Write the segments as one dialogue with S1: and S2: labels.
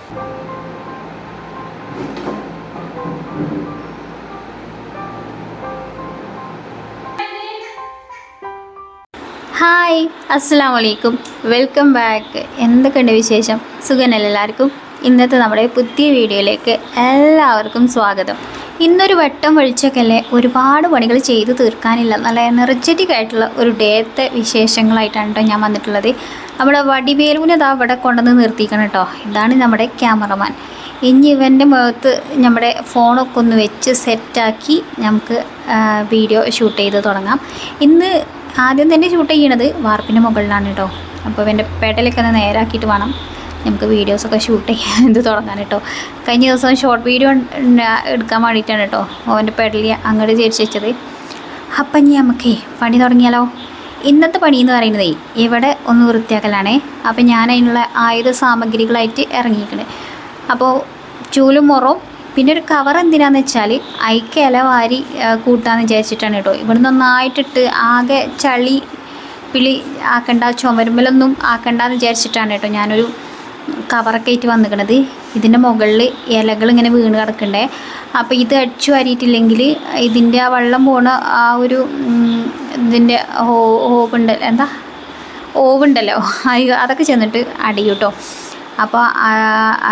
S1: Hi, അസ്സലാമു അലൈക്കും, welcome back. എന്തൊക്കെയുണ്ട് വിശേഷം? സുഖനല്ലേ എല്ലാവർക്കും? ഇന്നത്തെ നമ്മുടെ പുതിയ വീഡിയോയിലേക്ക് എല്ലാവർക്കും സ്വാഗതം. ഇന്നൊരു വെട്ടം വെളിച്ചൊക്കെയല്ലേ, ഒരുപാട് പണികൾ ചെയ്ത് തീർക്കാനില്ല, നല്ല എനർജറ്റിക് ആയിട്ടുള്ള ഒരു ഡേത്തെ വിശേഷങ്ങളായിട്ടാണ് കേട്ടോ ഞാൻ വന്നിട്ടുള്ളത്. നമ്മുടെ വടിവേലുവിനെ ഇതാ ഇവിടെ കൊണ്ടുവന്ന് നിർത്തിക്കണം കേട്ടോ. ഇതാണ് നമ്മുടെ ക്യാമറമാൻ. ഇനി ഇവൻ്റെ മുഖത്ത് നമ്മുടെ ഫോണൊക്കെ ഒന്ന് വെച്ച് സെറ്റാക്കി നമുക്ക് വീഡിയോ ഷൂട്ട് ചെയ്ത് തുടങ്ങാം. ഇന്ന് ആദ്യം തന്നെ ഷൂട്ട് ചെയ്യണത് വാർപ്പിൻ്റെ മുകളിലാണ് കേട്ടോ. അപ്പോൾ എൻ്റെ പേട്ടലൊക്കെ ഒന്ന് നേരാക്കിയിട്ട് വേണം നമുക്ക് വീഡിയോസൊക്കെ ഷൂട്ട് ചെയ്യാൻ തുടങ്ങാൻ കേട്ടോ. കഴിഞ്ഞ ദിവസം ഷോർട്ട് വീഡിയോ എടുക്കാൻ വേണ്ടിയിട്ടാണ് കേട്ടോ അവൻ്റെ പേട്ടലി അങ്ങോട്ട് ചേർച്ച് വെച്ചത്. അപ്പം ഇനി നമുക്കേ പണി തുടങ്ങിയാലോ. ഇന്നത്തെ പണി എന്ന് പറയുന്നത് ഇവിടെ ഒന്ന് വൃത്തിയാക്കലാണേ. അപ്പം ഞാൻ അതിനുള്ള ആയുധ സാമഗ്രികളായിട്ട് ഇറങ്ങിയിരിക്കുന്നത്. അപ്പോൾ ചൂലും മുറവും പിന്നെ ഒരു കവർ എന്തിനാന്ന് വെച്ചാൽ അയക്ക് ഇല വാരി കൂട്ടാന്ന് വിചാരിച്ചിട്ടാണ് കേട്ടോ. ഇവിടെ നന്നായിട്ടിട്ട് ആകെ ചളി പിളി ആക്കണ്ട, ചുമരുമ്പലൊന്നും ആക്കണ്ടെന്ന് വിചാരിച്ചിട്ടാണ് കേട്ടോ ഞാനൊരു കവറൊക്കെ ആയിട്ട് വന്നിക്കണത്. ഇതിൻ്റെ മുകളിൽ ഇലകൾ ഇങ്ങനെ വീണ് കിടക്കണ്ടേ. അപ്പോൾ ഇത് അടിച്ചു വാരിയിട്ടില്ലെങ്കിൽ ഇതിൻ്റെ ആ വെള്ളം പോണ ആ ഒരു ഇതിൻ്റെ ഓവുണ്ടല്ലോ അതൊക്കെ ചെന്നിട്ട് അടിയും കേട്ടോ. അപ്പോൾ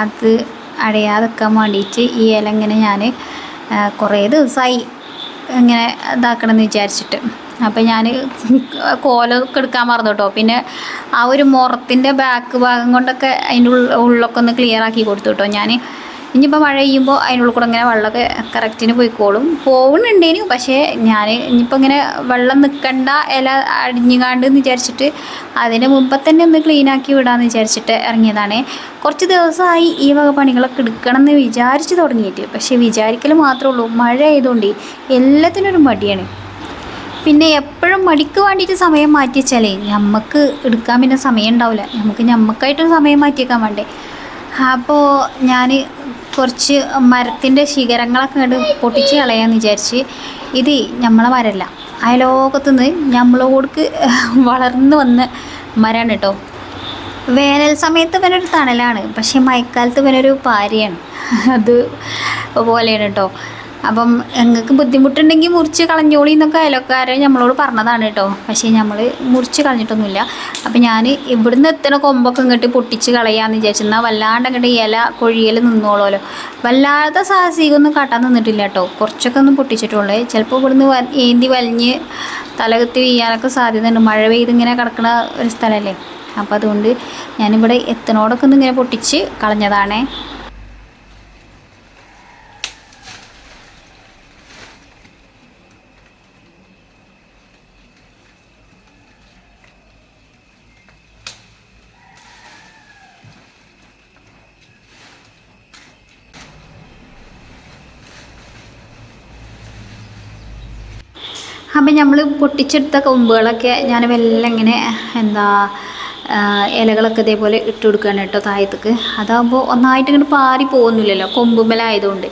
S1: അത് അടയാതെക്കാൻ വേണ്ടിയിട്ട് ഈ ഇല ഇങ്ങനെ ഞാൻ കുറേ ദിവസമായി ഇങ്ങനെ ഇതാക്കണമെന്ന് വിചാരിച്ചിട്ട്. അപ്പം ഞാൻ കോലൊക്കെ എടുക്കാൻ മറന്നു കേട്ടോ. പിന്നെ ആ ഒരു മുറത്തിൻ്റെ ബാക്ക് ഭാഗം കൊണ്ടൊക്കെ അതിൻ്റെ ഉള്ളൊക്കെ ഒന്ന് ക്ലിയർ ആക്കി കൊടുത്തു കേട്ടോ ഞാൻ. ഇനിയിപ്പോൾ മഴ പെയ്യുമ്പോൾ അതിനുള്ളിൽ കൂടെ ഇങ്ങനെ വെള്ളമൊക്കെ കറക്റ്റിന് പോകുന്നുണ്ടേനു. പക്ഷേ ഞാൻ ഇനിയിപ്പോൾ ഇങ്ങനെ വെള്ളം നിൽക്കണ്ട, ഇല അടിഞ്ഞുകാണ്ടെന്ന് വിചാരിച്ചിട്ട് അതിന് മുമ്പ് തന്നെ ഒന്ന് ക്ലീനാക്കി വിടാമെന്ന് വിചാരിച്ചിട്ട് ഇറങ്ങിയതാണ്. കുറച്ച് ദിവസമായി ഈ വക പണികളൊക്കെ എടുക്കണം എന്ന് വിചാരിച്ച് തുടങ്ങിയിട്ട്. പക്ഷേ വിചാരിക്കൽ മാത്രമേ ഉള്ളൂ, മഴ ആയതുകൊണ്ട് എല്ലാത്തിനൊരു മടിയാണ്. പിന്നെ എപ്പോഴും മടിക്ക് വേണ്ടിയിട്ട് സമയം മാറ്റി വെച്ചാലേ നമുക്ക് എടുക്കാൻ പിന്നെ സമയം ഉണ്ടാവില്ല. നമുക്കായിട്ടൊരു സമയം മാറ്റിയേക്കാൻ വേണ്ടേ. അപ്പോൾ ഞാൻ കുറച്ച് മരത്തിൻ്റെ ശിഖരങ്ങളൊക്കെ കണ്ട് പൊട്ടിച്ച് കളയാമെന്ന് വിചാരിച്ച്. ഇത് നമ്മളെ മരമല്ല, അയലോകത്തുനിന്ന് നമ്മളോടക്ക് വളർന്നു വന്ന മരമാണ് കേട്ടോ. വേനൽ സമയത്ത് ഇവനൊരു തണലാണ്, പക്ഷേ മഴക്കാലത്ത് ഇവനൊരു പാരയാണ്. അത് പോലെയാണ് കേട്ടോ. അപ്പം നിങ്ങൾക്ക് ബുദ്ധിമുട്ടുണ്ടെങ്കിൽ മുറിച്ച് കളഞ്ഞോളി എന്നൊക്കെ അയൽക്കാരെ നമ്മളോട് പറഞ്ഞതാണ് കേട്ടോ. പക്ഷേ നമ്മൾ മുറിച്ച് കളഞ്ഞിട്ടൊന്നുമില്ല. അപ്പം ഞാൻ ഇവിടുന്ന് എത്തണ കൊമ്പൊക്കെ ഇങ്ങോട്ട് പൊട്ടിച്ച് കളയാമെന്ന് വിചാരിച്ചെന്നാൽ വല്ലാണ്ട് അങ്ങോട്ട് ഇല കൊഴിയൽ നിന്നോളൂല്ലോ. വല്ലാതെ സാഹസികമൊന്നും കാട്ടാൻ നിന്നിട്ടില്ല കേട്ടോ. കുറച്ചൊക്കെ ഒന്ന് പൊട്ടിച്ചിട്ടുള്ളൂ. ചിലപ്പോൾ ഇവിടുന്ന് ഏന്തി വലിഞ്ഞ് തലകുത്തി വീഴാനൊക്കെ സാധ്യതയുണ്ട്. മഴ പെയ്ത് ഇങ്ങനെ കിടക്കുന്ന ഒരു സ്ഥലമല്ലേ. അപ്പോൾ അതുകൊണ്ട് ഞാനിവിടെ എത്തനോടൊക്കെ ഒന്ന് ഇങ്ങനെ പൊട്ടിച്ച് കളഞ്ഞതാണേ. അപ്പം നമ്മൾ പൊട്ടിച്ചെടുത്ത കൊമ്പുകളൊക്കെ ഞാൻ വെല്ലം ഇങ്ങനെ ഇലകളൊക്കെ ഇതേപോലെ ഇട്ട് കൊടുക്കുകയാണ് കേട്ടോ താഴത്തേക്ക്. അതാകുമ്പോൾ ഒന്നായിട്ട് ഇങ്ങോട്ട് പാറി പോകുന്നില്ലല്ലോ കൊമ്പുമലായതുകൊണ്ട്.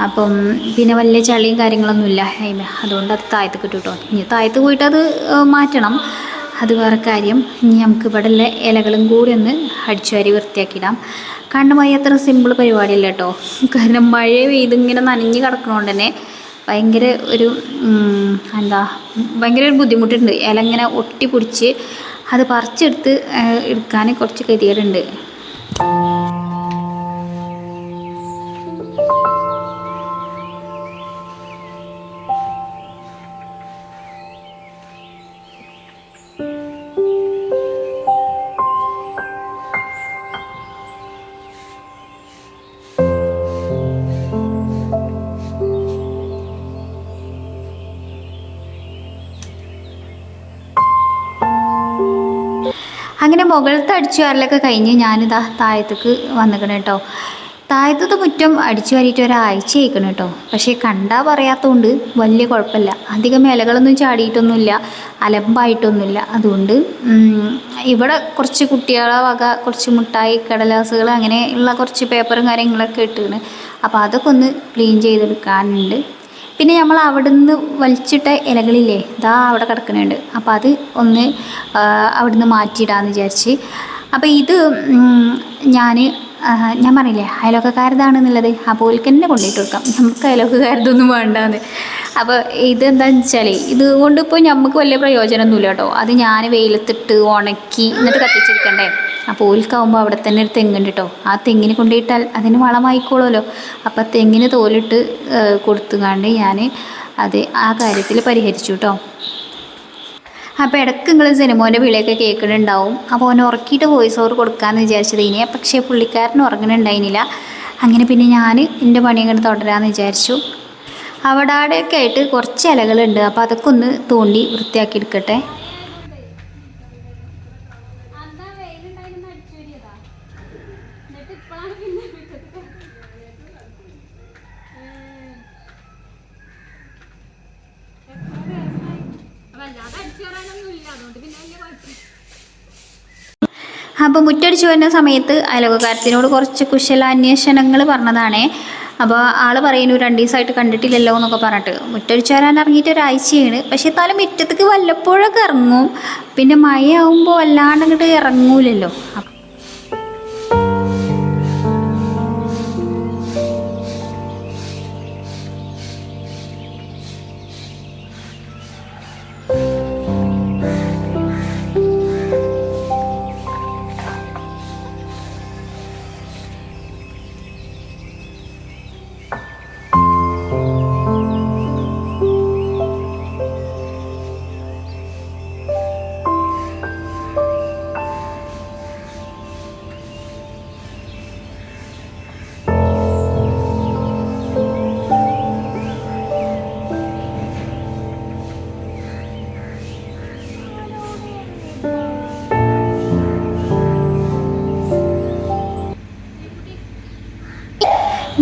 S1: അപ്പം പിന്നെ വലിയ ചളിയും കാര്യങ്ങളൊന്നുമില്ല അതിന്, അതുകൊണ്ട് അത് താഴത്തേക്ക് ഇട്ടു കേട്ടോ. ഇനി താഴത്ത് പോയിട്ട് അത് മാറ്റണം, അത് വേറെ കാര്യം. ഇനി നമുക്ക് ഇവിടെ ഉള്ള ഇലകളും കൂടി ഒന്ന് അടിച്ചു വാരി വൃത്തിയാക്കിയിടാം. കണ്ണുമായി അത്ര സിമ്പിൾ പരിപാടിയല്ല കേട്ടോ. കാരണം മഴ പെയ്ത് ഇങ്ങനെ നനഞ്ഞ് കിടക്കണോണ്ട് തന്നെ ഭയങ്കര ഒരു ഭയങ്കര ഒരു ബുദ്ധിമുട്ടുണ്ട്. ഇല ഇങ്ങനെ ഒട്ടി പിടിച്ച് അത് പറിച്ചെടുത്ത് എടുക്കാൻ കുറച്ച് ഗതികേടുണ്ട്. അങ്ങനെ മുകളിലത്തെ അടിച്ചു വാരലൊക്കെ കഴിഞ്ഞ് ഞാനിതാ താഴത്തേക്ക് വന്നിക്കണം കേട്ടോ. താഴത്തത്തെ മുറ്റം അടിച്ചു വാരിയിട്ട് ഒരാഴ്ച ആയിക്കണം കേട്ടോ. പക്ഷേ കണ്ടാൽ പറയാത്തതുകൊണ്ട് വലിയ കുഴപ്പമില്ല. അധികം ഇലകളൊന്നും ചാടിയിട്ടൊന്നുമില്ല, അലമ്പായിട്ടൊന്നുമില്ല. അതുകൊണ്ട് ഇവിടെ കുറച്ച് കുട്ടികളെ വക കുറച്ച് മുട്ടായി കടലാസുകൾ അങ്ങനെയുള്ള കുറച്ച് പേപ്പറും കാര്യങ്ങളൊക്കെ ഇട്ടിരുന്നു. അപ്പോൾ അതൊക്കെ ഒന്ന് ക്ലീൻ ചെയ്തെടുക്കാനുണ്ട്. പിന്നെ നമ്മൾ അവിടെ നിന്ന് വലിച്ചിട്ട ഇലകളില്ലേ, ഇതാ അവിടെ കിടക്കുന്നുണ്ട്. അപ്പോൾ അത് ഒന്ന് അവിടെ നിന്ന് മാറ്റിയിടാമെന്ന് വിചാരിച്ച്. അപ്പോൾ ഇത് ഞാൻ ഞാൻ പറഞ്ഞില്ലേ അയലോക്കക്കാരതാണെന്നുള്ളത്, അപ്പോൾ ഓൽക്ക് തന്നെ കൊണ്ടുപോയിട്ട് കൊടുക്കാം, നമുക്ക് അയലോക്കക്കാരതൊന്നും വേണ്ടാന്ന്. അപ്പോൾ ഇതെന്താണെന്ന് വെച്ചാൽ ഇത് കൊണ്ട് ഇപ്പോൾ നമുക്ക് വലിയ പ്രയോജനമൊന്നുമില്ല കേട്ടോ. അത് ഞാൻ വെയിലത്തിട്ട് ഉണക്കി എന്നിട്ട് കത്തിച്ചെടുക്കണ്ടേ. അപ്പോൾ ഓൽക്കാവുമ്പോൾ അവിടെ തന്നെ ഒരു തെങ്ങുണ്ട് കേട്ടോ. ആ തെങ്ങിന് കൊണ്ടുപോയിട്ടാൽ അതിന് വളമായിക്കോളുമല്ലോ. അപ്പോൾ തെങ്ങിന് തോലിട്ട് കൊടുത്തുകൊണ്ട് ഞാൻ അത് ആ കാര്യത്തിൽ പരിഹരിച്ചു കേട്ടോ. അപ്പോൾ ഇടയ്ക്ക് നിങ്ങൾ സിനിമോൻ്റെ വിളിയൊക്കെ കേൾക്കുന്നുണ്ടാവും. അപ്പോൾ ഓനെ ഉറക്കിയിട്ട് വോയിസ് ഓവർ കൊടുക്കാമെന്ന് വിചാരിച്ചതിനെ, പക്ഷേ പുള്ളിക്കാരൻ ഉറങ്ങുന്നുണ്ടായിരുന്നില്ല. അങ്ങനെ പിന്നെ ഞാൻ എൻ്റെ പണി അങ്ങോട്ട് തുടരാമെന്ന് വിചാരിച്ചു. അവിടെ അവിടെയൊക്കെ ആയിട്ട് കുറച്ച് ഇലകളുണ്ട്, അപ്പോൾ അതൊക്കെ ഒന്ന് തോണ്ടി വൃത്തിയാക്കി എടുക്കട്ടെ. അപ്പോൾ മുറ്റടിച്ചു വരുന്ന സമയത്ത് അയലോകക്കാരത്തിനോട് കുറച്ച് കുശലാന്വേഷണങ്ങൾ പറഞ്ഞതാണേ. അപ്പോൾ ആൾ പറയുന്നു 2 ദിവസമായിട്ട് കണ്ടിട്ടില്ലല്ലോ എന്നൊക്കെ പറഞ്ഞിട്ട്. മുറ്റടിച്ചു വരാൻ ഇറങ്ങിയിട്ട് ഒരാഴ്ചയാണ്, പക്ഷേ എന്നാലും മുറ്റത്തേക്ക് വല്ലപ്പോഴൊക്കെ ഇറങ്ങും. പിന്നെ മഴയാവുമ്പോൾ വല്ലാണ്ട് അങ്ങോട്ട് ഇറങ്ങൂലല്ലോ.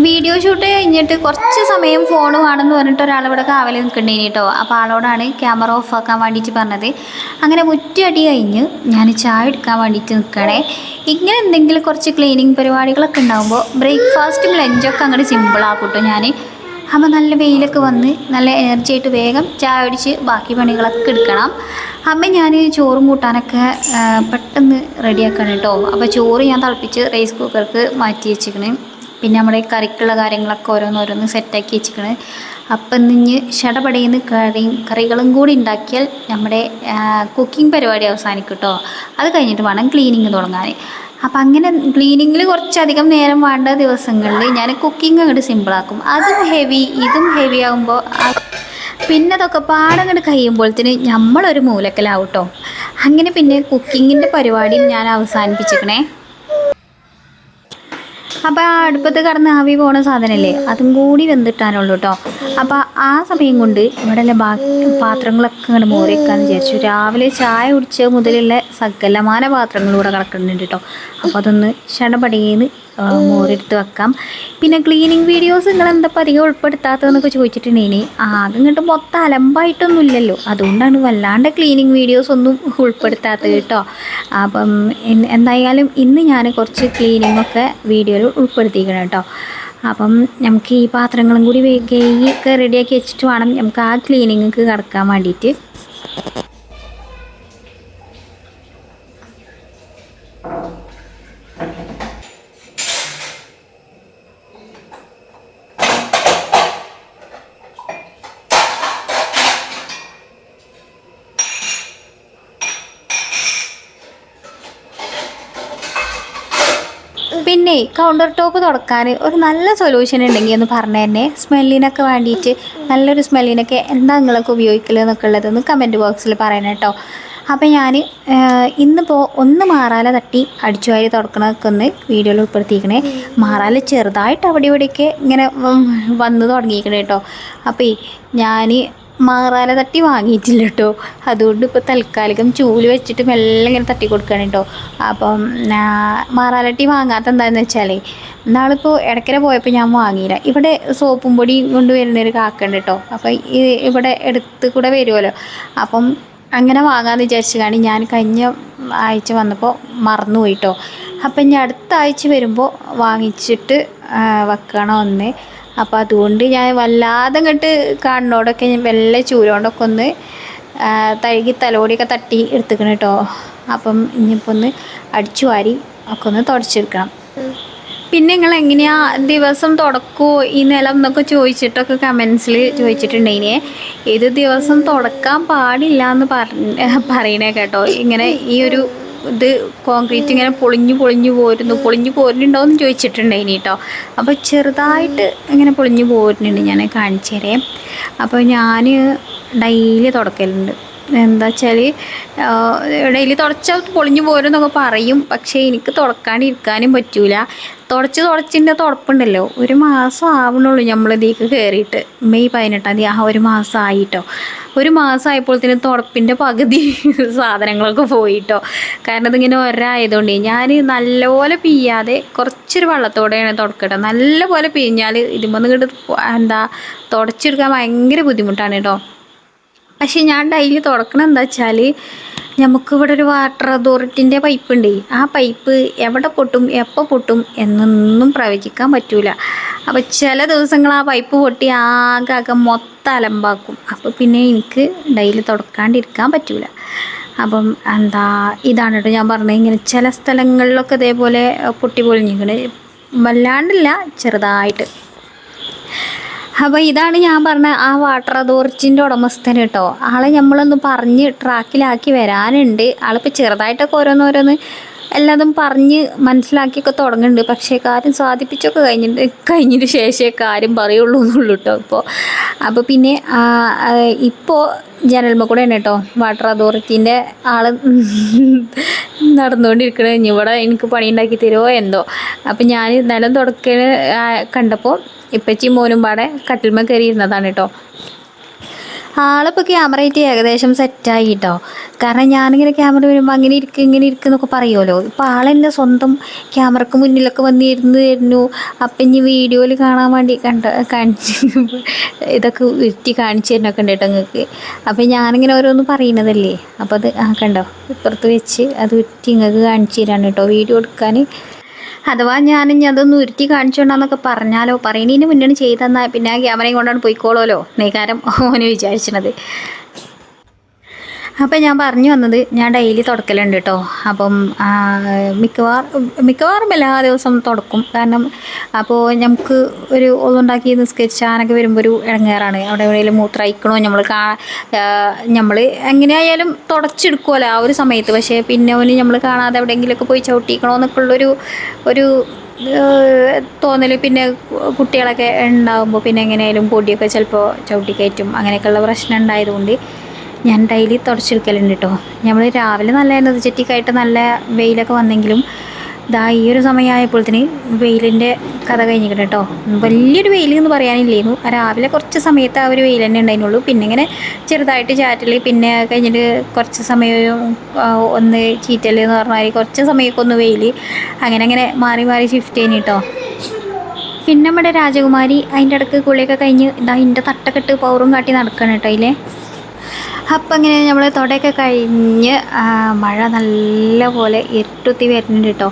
S1: വീഡിയോ ഷൂട്ട് കഴിഞ്ഞിട്ട് കുറച്ച് സമയം ഫോൺ വേണമെന്ന് പറഞ്ഞിട്ട് ഒരാളിവിടെ കാവൽ നിൽക്കണ്ടേനി കേട്ടോ. അപ്പോൾ ആളോടാണ് ക്യാമറ ഓഫ് ആക്കാൻ വേണ്ടിയിട്ട് പറഞ്ഞത്. അങ്ങനെ മുറ്റടി കഴിഞ്ഞ് ഞാൻ ചായ എടുക്കാൻ വേണ്ടിയിട്ട് നിൽക്കണേ. ഇങ്ങനെ എന്തെങ്കിലും കുറച്ച് ക്ലീനിങ് പരിപാടികളൊക്കെ ഉണ്ടാകുമ്പോൾ ബ്രേക്ക്ഫാസ്റ്റും ലഞ്ചൊക്കെ അങ്ങോട്ട് സിമ്പിളാക്കും കേട്ടോ ഞാൻ. അപ്പോൾ നല്ല വെയിലൊക്കെ വന്ന് നല്ല എനർജി ആയിട്ട് വേഗം ചായ അടിച്ച് ബാക്കി പണികളൊക്കെ എടുക്കണം. അപ്പം ഞാൻ ചോറും കൂട്ടാനൊക്കെ പെട്ടെന്ന് റെഡിയാക്കണം കേട്ടോ. അപ്പോൾ ചോറ് ഞാൻ തിളപ്പിച്ച് റൈസ് കുക്കർക്ക് മാറ്റി വെച്ചിക്കണ്. പിന്നെ നമ്മുടെ കറിക്കുള്ള കാര്യങ്ങളൊക്കെ ഓരോന്നോരോന്ന് സെറ്റാക്കി വെച്ചിക്കണ്. അപ്പം ഇന്ന് ഷടപടയുന്ന കറികളും കൂടി ഉണ്ടാക്കിയാൽ നമ്മുടെ കുക്കിംഗ് പരിപാടി അവസാനിക്കും കേട്ടോ. അത് കഴിഞ്ഞിട്ട് വേണം ക്ലീനിങ് തുടങ്ങാൻ. അപ്പം അങ്ങനെ ക്ലീനിങ്ങിൽ കുറച്ചധികം നേരം വേണ്ട ദിവസങ്ങളിൽ ഞാൻ കുക്കിംഗ് അങ്ങോട്ട് സിമ്പിളാക്കും. അതും ഹെവി ഇതും ഹെവി ആകുമ്പോൾ പിന്നെ അതൊക്കെ പാടങ്ങോട്ട് കഴിയുമ്പോഴത്തേന് നമ്മളൊരു മൂലക്കലാവും കേട്ടോ. അങ്ങനെ പിന്നെ കുക്കിങ്ങിൻ്റെ പരിപാടിയും ഞാൻ അവസാനിപ്പിച്ചിരിക്കണേ. അപ്പോൾ ആ അടുപ്പത്ത് കിടന്ന് ആവി പോണ സാധനമല്ലേ, അതും കൂടി വെന്തിട്ടാനുള്ളൂ കേട്ടോ. അപ്പോൾ ആ സമയം കൊണ്ട് ഇവിടെ പാത്രങ്ങളൊക്കെ ഇങ്ങനെ മോറി വെക്കാമെന്ന് വിചാരിച്ചു. രാവിലെ ചായ കുടിച്ച മുതലുള്ള സകലമാന പാത്രങ്ങളിലൂടെ കിടക്കുന്നുണ്ട് കേട്ടോ. അപ്പോൾ അതൊന്ന് ക്ഷണപടിയെന്ന് മോരെടുത്ത് വെക്കാം. പിന്നെ ക്ലീനിങ് വീഡിയോസ് നിങ്ങൾ എന്താ അധികം ഉൾപ്പെടുത്താത്തതെന്നൊക്കെ ചോദിച്ചിട്ടുണ്ടെങ്കിൽ ആകെ ഇങ്ങോട്ട് മൊത്തം അലമ്പായിട്ടൊന്നും ഇല്ലല്ലോ, അതുകൊണ്ടാണ് വല്ലാണ്ട് ക്ലീനിങ് വീഡിയോസ് ഒന്നും ഉൾപ്പെടുത്താത്തത് കേട്ടോ. അപ്പം എന്തായാലും ഇന്ന് ഞാൻ കുറച്ച് ക്ലീനിങ്ങൊക്കെ വീഡിയോയിൽ ഉൾപ്പെടുത്തിയിരിക്കണം കേട്ടോ. അപ്പം നമുക്ക് ഈ പാത്രങ്ങളും കൂടി കഴുകിയൊക്കെ റെഡിയാക്കി വെച്ചിട്ട് വേണം നമുക്ക് ആ ക്ലീനിങ്ങൾക്ക് കിടക്കാൻ വേണ്ടിയിട്ട്. പിന്നെ കൗണ്ടർ ടോപ്പ് തുടക്കാൻ ഒരു നല്ല സൊല്യൂഷൻ ഉണ്ടെങ്കിൽ ഒന്ന് പറഞ്ഞു തന്നെ. സ്മെല്ലിനൊക്കെ വേണ്ടിയിട്ട് നല്ലൊരു സ്മെല്ലിനൊക്കെ എന്താ നിങ്ങളൊക്കെ ഉപയോഗിക്കൽ എന്നൊക്കെ ഉള്ളതൊന്ന് കമൻറ്റ് ബോക്സിൽ പറയണം കേട്ടോ. അപ്പോൾ ഞാൻ ഇന്നിപ്പോൾ ഒന്ന് മാറാല തട്ടി അടിച്ചു വാരി തുടക്കണമൊക്കെ ഒന്ന് വീഡിയോയിൽ ഉൾപ്പെടുത്തിയിരിക്കണേ. മാറാല ചെറുതായിട്ട് അവിടെ ഇവിടെയൊക്കെ ഇങ്ങനെ വന്ന് തുടങ്ങിയിരിക്കണേ കേട്ടോ. അപ്പോൾ ഞാൻ മാറാല തട്ടി വാങ്ങിയിട്ടില്ല കേട്ടോ. അതുകൊണ്ട് ഇപ്പോൾ തൽക്കാലികം ചൂല് വെച്ചിട്ട് മെല്ലെ ഇങ്ങനെ തട്ടി കൊടുക്കുകയാണ് കേട്ടോ. അപ്പം മാറാലട്ടി വാങ്ങാത്ത എന്താണെന്ന് വെച്ചാൽ നാളിപ്പോൾ ഇടയ്ക്കര പോയപ്പോൾ ഞാൻ വാങ്ങിയില്ല. ഇവിടെ സോപ്പും പൊടി കൊണ്ട് വരുന്നൊരു കാക്കുണ്ട് കേട്ടോ. അപ്പോൾ ഇവിടെ എടുത്ത് കൂടെ വരുമല്ലോ. അപ്പം അങ്ങനെ വാങ്ങാമെന്ന് വിചാരിച്ചാണ് ഞാൻ കഴിഞ്ഞ ആഴ്ച വന്നപ്പോൾ മറന്നുപോയി കേട്ടോ. അപ്പം ഇനി അടുത്ത ആഴ്ച വരുമ്പോൾ വാങ്ങിച്ചിട്ട് വെക്കണം ഒന്ന്. അപ്പോൾ അതുകൊണ്ട് ഞാൻ വല്ലാതെ ഇങ്ങോട്ട് കാണുന്നോടൊക്കെ ഞാൻ വെള്ള ചൂരോണ്ടൊക്കെ ഒന്ന് തഴുകി തലോടിയൊക്കെ തട്ടി എടുത്തുക്കണം കേട്ടോ. അപ്പം ഇനിയിപ്പോൾ ഒന്ന് അടിച്ചു വാരി ഒക്കെ ഒന്ന് തുടച്ചെടുക്കണം. പിന്നെ നിങ്ങൾ എങ്ങനെയാ ദിവസം തുടക്കുമോ ഈ നിലം എന്നൊക്കെ ചോദിച്ചിട്ടൊക്കെ കമൻസിൽ ചോദിച്ചിട്ടുണ്ടെങ്കിലേ ഏത് ദിവസം തുടക്കാൻ പാടില്ല എന്ന് പറയണേ കേട്ടോ. ഇങ്ങനെ ഈ ഒരു ഇത് കോൺക്രീറ്റ് ഇങ്ങനെ പൊളിഞ്ഞു പോരുന്നുണ്ടോയെന്ന് ചോദിച്ചിട്ടുണ്ടായിനി കേട്ടോ. അപ്പോൾ ചെറുതായിട്ട് ഇങ്ങനെ പൊളിഞ്ഞു പോരുന്നുണ്ട്, ഞാൻ കാണിച്ചു തരേ. അപ്പോൾ ഞാൻ ഡെയിലി തുടക്കലുണ്ട്. എന്താ വെച്ചാൽ ഡെയിലി തുടച്ചാൽ പൊളിഞ്ഞു പോരുമെന്നൊക്കെ പറയും, പക്ഷേ എനിക്ക് തുടക്കാണ്ടിരിക്കാനും പറ്റൂല. തുടച്ചിൻ്റെ തുടപ്പുണ്ടല്ലോ, ഒരു മാസം ആവണുള്ളൂ നമ്മളിതേക്ക് കയറിയിട്ട്. മെയ് 18-ാം തീയതി ഒരു മാസം ആയിട്ടോ. ഒരു മാസം ആയപ്പോഴത്തേന് തുടപ്പിൻ്റെ പകുതി സാധനങ്ങളൊക്കെ പോയിട്ടോ. കാരണം ഇതിങ്ങനെ ഒരായതുകൊണ്ട് ഞാൻ നല്ലപോലെ പിയ്യാതെ കുറച്ചൊരു വെള്ളത്തോടെയാണ് തുടക്കട്ടോ. നല്ലപോലെ പിഴിഞ്ഞാൽ ഇതിന്മേൽ ഇങ്ങോട്ട് തുടച്ചെടുക്കാൻ ഭയങ്കര ബുദ്ധിമുട്ടാണ് കേട്ടോ. പക്ഷേ ഞാൻ ഡെയിലി തുടക്കണം എന്താ വെച്ചാൽ നമുക്കിവിടെ ഒരു വാട്ടർ അതോറിറ്റിൻ്റെ പൈപ്പ് ഉണ്ട്. ആ പൈപ്പ് എവിടെ പൊട്ടും എപ്പോൾ പൊട്ടും എന്നൊന്നും പ്രവചിക്കാൻ പറ്റൂല. അപ്പോൾ ചില ദിവസങ്ങൾ ആ പൈപ്പ് പൊട്ടി ആകെ മൊത്തം അലമ്പാക്കും. അപ്പോൾ പിന്നെ എനിക്ക് ഡെയിലി തുടക്കാണ്ടിരിക്കാൻ പറ്റൂല. അപ്പം ഇതാണ് കേട്ടോ ഞാൻ പറഞ്ഞത്. ഇങ്ങനെ ചില സ്ഥലങ്ങളിലൊക്കെ ഇതേപോലെ പൊട്ടി പൊളിഞ്ഞിരിക്കണേ, വല്ലാണ്ടില്ല, ചെറുതായിട്ട്. അപ്പോൾ ഇതാണ് ഞാൻ പറഞ്ഞ ആ വാട്ടർ അതോറിറ്റിൻ്റെ ഉടമസ്ഥൻ കേട്ടോ. ആളെ നമ്മളൊന്ന് പറഞ്ഞ് ട്രാക്കിലാക്കി വരാനുണ്ട്. ആളിപ്പോൾ ചെറുതായിട്ടൊക്കെ ഓരോന്ന് എല്ലാതും പറഞ്ഞ് മനസ്സിലാക്കിയൊക്കെ തുടങ്ങുന്നുണ്ട്. പക്ഷേ കാര്യം സാധിപ്പിച്ചൊക്കെ കഴിഞ്ഞതിന് ശേഷമേ കാര്യം പറയുള്ളൂ എന്നുള്ളൂ കേട്ടോ. അപ്പോൾ പിന്നെ ഇപ്പോൾ ജനൽമ കൂടെയാണ് കേട്ടോ വാട്ടർ അതോറിറ്റീൻ്റെ ആൾ നടന്നുകൊണ്ടിരിക്കണേ. ഇവിടെ എനിക്ക് പണി ഉണ്ടാക്കി തരുമോ എന്തോ. അപ്പം ഞാൻ നിലം തുടക്കൽ കണ്ടപ്പോൾ ഇപ്പച്ചി മോനും പാടെ കട്ടിൽമ കയറി ഇരുന്നതാണ് കേട്ടോ. ആളിപ്പോൾ ക്യാമറയായിട്ട് ഏകദേശം സെറ്റായി കേട്ടോ. കാരണം ഞാനിങ്ങനെ ക്യാമറ വരുമ്പോൾ അങ്ങനെ ഇങ്ങനെ ഇരിക്കുന്നൊക്കെ പറയുമല്ലോ. ഇപ്പോൾ ആളെന്നെ സ്വന്തം ക്യാമറക്ക് മുന്നിലൊക്കെ വന്നിരുന്ന് തരുന്നു. അപ്പം ഇനി വീഡിയോയിൽ കാണാൻ വേണ്ടി കാണിച്ച് ഇതൊക്കെ ഉരുട്ടി കാണിച്ചു തരുന്നൊക്കെ ഉണ്ട് കേട്ടോ നിങ്ങൾക്ക്. അപ്പം ഞാനിങ്ങനെ ഓരോന്ന് പറയുന്നതല്ലേ. അപ്പോൾ അത് കണ്ടോ ഇപ്പുറത്ത് വെച്ച് അത് ഉരുട്ടി നിങ്ങൾക്ക് കാണിച്ചു തരാണ് കേട്ടോ വീഡിയോ എടുക്കാൻ. അഥവാ ഞാനിനി അതൊന്ന് ഉരുട്ടി കാണിച്ചുകൊണ്ടാന്നൊക്കെ പറഞ്ഞാലോ, പറയുന്നതിന് മുന്നേ ചെയ്തെന്നാൽ പിന്നെ ആ ക്യാമറയും കൊണ്ടാണ് പോയിക്കോളൂല്ലോ നേക്കാരം ഓന് വിചാരിച്ചത്. അപ്പം ഞാൻ പറഞ്ഞു വന്നത് ഞാൻ ഡെയിലി തുടക്കലുണ്ട് കേട്ടോ. അപ്പം മിക്കവാറും എല്ലാ ദിവസം തുടക്കും. കാരണം അപ്പോൾ നമുക്ക് ഒരു ഒന്നുണ്ടാക്കി നിസ്കരിച്ചാനൊക്കെ വരുമ്പോൾ ഒരു ഇടങ്ങേറാണ്. അവിടെ എവിടെയെങ്കിലും മൂത്രയിക്കണോ നമ്മൾ എങ്ങനെയായാലും തുടച്ചെടുക്കുമല്ലോ ആ ഒരു സമയത്ത്. പക്ഷേ പിന്നെ നമ്മൾ കാണാതെ എവിടെയെങ്കിലുമൊക്കെ പോയി ചവിട്ടിക്കണോ എന്നൊക്കെ ഒരു തോന്നൽ. പിന്നെ കുട്ടികളൊക്കെ ഉണ്ടാകുമ്പോൾ പിന്നെ എങ്ങനെയായാലും പൊടിയൊക്കെ ചിലപ്പോൾ ചവിട്ടിക്കയറ്റും. അങ്ങനെയൊക്കെയുള്ള പ്രശ്നം ഉണ്ടായതുകൊണ്ട് ഞാൻ ഡെയിലി തുടച്ചെടുക്കലുണ്ട് കേട്ടോ. നമ്മൾ രാവിലെ നല്ല എനർജറ്റിക്കായിട്ട് നല്ല വെയിലൊക്കെ വന്നെങ്കിലും ഈ ഒരു സമയമായപ്പോഴത്തേന് വെയിലിൻ്റെ കഥ കഴിഞ്ഞിട്ട് കേട്ടോ. വലിയൊരു വെയിൽ എന്ന് പറയാനില്ലായിരുന്നു. രാവിലെ കുറച്ച് സമയത്ത് ആ ഒരു വെയിൽ തന്നെ ഉണ്ടായിരുന്നുള്ളൂ. പിന്നെ ഇങ്ങനെ ചെറുതായിട്ട് ചാറ്റൽ, പിന്നെ കഴിഞ്ഞിട്ട് കുറച്ച് സമയം ഒന്ന് ചീറ്റൽ എന്ന് പറഞ്ഞാൽ കുറച്ച് സമയമൊക്കെ ഒന്ന് വെയിൽ, അങ്ങനെ മാറി ഷിഫ്റ്റ് ചെയ്യുന്നു കേട്ടോ. പിന്നെ നമ്മുടെ രാജകുമാരി അതിൻ്റെ ഇടയ്ക്ക് കുളിയൊക്കെ കഴിഞ്ഞ് ഇതിൻ്റെ തട്ടക്കെട്ട് പൗറും കാട്ടി നടക്കണം കേട്ടോ അതിലെ. അപ്പം ഇങ്ങനെ നമ്മൾ തുടയൊക്കെ കഴിഞ്ഞ് മഴ നല്ല പോലെ ഇരുട്ടുത്തി വരുന്നുണ്ട് കേട്ടോ.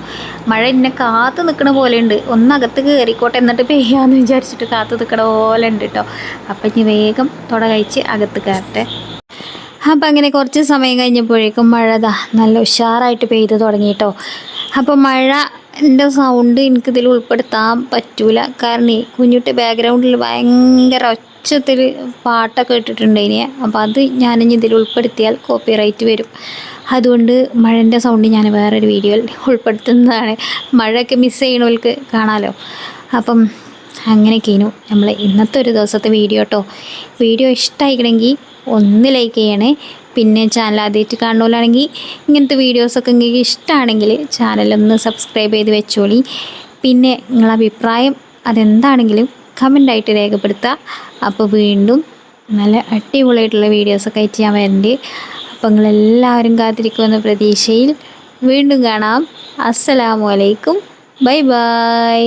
S1: മഴ എന്നെ കാത്തു നിൽക്കണ പോലെ ഉണ്ട്. ഒന്നകത്ത് കയറിക്കോട്ടെ എന്നിട്ട് പെയ്യാമെന്ന് വിചാരിച്ചിട്ട് കാത്തു നിൽക്കണ പോലെ ഉണ്ട് കേട്ടോ. അപ്പം ഇനി വേഗം തുട കഴിച്ച് അകത്ത് കയറട്ടെ. അപ്പം അങ്ങനെ കുറച്ച് സമയം കഴിഞ്ഞപ്പോഴേക്കും മഴ നല്ല ഉഷാറായിട്ട് പെയ്ത് തുടങ്ങി കേട്ടോ. അപ്പം മഴൻ്റെ സൗണ്ട് എനിക്കിതിൽ ഉൾപ്പെടുത്താൻ പറ്റൂല. കാരണം കുഞ്ഞുട്ടി ബാക്ക്ഗ്രൗണ്ടിൽ ഭയങ്കര ഒച്ചത്തിൽ പാട്ടൊക്കെ ഇട്ടിട്ടുണ്ട് ഇനി. അപ്പോൾ അത് ഞാനിനി ഇതിൽ ഉൾപ്പെടുത്തിയാൽ കോപ്പിറൈറ്റ് വരും. അതുകൊണ്ട് മഴൻ്റെ സൗണ്ട് ഞാൻ വേറൊരു വീഡിയോയിൽ ഉൾപ്പെടുത്തുന്നതാണ്. മഴയൊക്കെ മിസ് ചെയ്യണവർക്ക് കാണാമല്ലോ. അപ്പം അങ്ങനെയൊക്കെയായിരുന്നു നമ്മൾ ഇന്നത്തെ ഒരു ദിവസത്തെ വീഡിയോ കേട്ടോ. വീഡിയോ ഇഷ്ടമായിക്കണമെങ്കിൽ ഒന്ന് ലൈക്ക് ചെയ്യണേ. പിന്നെ ചാനൽ ആദ്യമായിട്ട് കാണുന്നവരാണെങ്കിൽ ഇങ്ങനത്തെ വീഡിയോസൊക്കെ നിങ്ങൾക്ക് ഇഷ്ടമാണെങ്കിൽ ചാനലൊന്ന് സബ്സ്ക്രൈബ് ചെയ്ത് വെച്ചോളി. പിന്നെ നിങ്ങളുടെ അഭിപ്രായം അതെന്താണെങ്കിലും കമൻ്റായിട്ട് രേഖപ്പെടുത്തുക. അപ്പോൾ വീണ്ടും നല്ല അടിപൊളിയായിട്ടുള്ള വീഡിയോസൊക്കെ ആയിട്ട് ഞാൻ വരുന്നുണ്ട്. അപ്പോൾ നിങ്ങളെല്ലാവരും കാത്തിരിക്കുമെന്ന പ്രതീക്ഷയിൽ വീണ്ടും കാണാം. അസ്സലാമു അലൈക്കും. Bye bye.